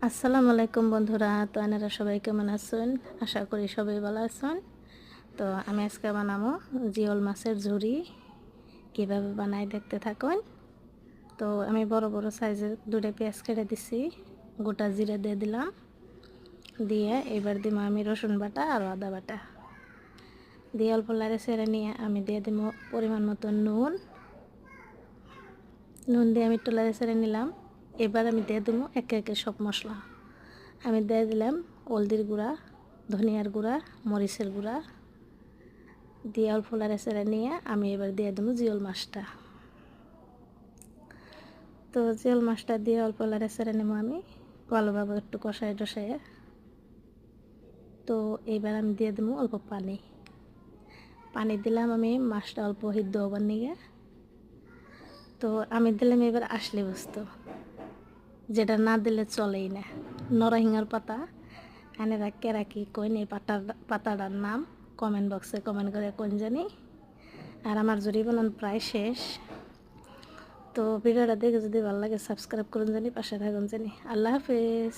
আসসালামু আলাইকুম বন্ধুরা। তো আপনারা সবাই কেমন আছেন? আশা করি সবাই ভালো আছেন। তো আমি আজকে বানাবো জিওল মাছের ঝুরি। কীভাবে বানাই দেখতে থাকুন। তো আমি বড় বড় সাইজের দুটো পেঁয়াজ কেটে দিছি, গোটা জিরে দিয়ে দিলাম, দিয়ে এবার দিব আমি রসুন বাটা আর আদা বাটা দিয়ে অল্প লাড়ে ছেড়ে নিয়ে আমি দিয়ে দিব পরিমাণ মতো নুন দিয়ে আমি একটু লাড়ে ছেড়ে নিলাম। এবার আমি দিয়ে দেবো একে একে সব মশলা। আমি দিয়ে দিলাম হলদির গুঁড়া, ধনিয়ার গুঁড়া, মরিচের গুঁড়া দিয়ে অল্প লাড়ে চেড়ে নিয়ে আমি এবার দিয়ে দেবো জিওল মাছটা। তো জিওল মাছটা দিয়ে অল্প লাড়ে চেড়ে নেবো আমি ভালোভাবে একটু কষায় টষায়। তো এইবার আমি দিয়ে দেবো অল্প পানি। পানি দিলাম আমি মাছটা অল্প সিদ্ধ হবার নিয়ে। তো আমি দিলাম এবার আসলে বস্তু, যেটা না দিলে চলেই না, নরসিংহের পাতা। আনেরা কেরা কি কইন এই পাতাটার নাম কমেন্ট বক্সে কমেন্ট করে কোন জানি। আর আমার জুড়ি বানান প্রায় শেষ। তো ভিডিওটা দেখে যদি ভালো লাগে সাবস্ক্রাইব করুন জানি, পাশে থাকুন জানি। আল্লাহ হাফেজ।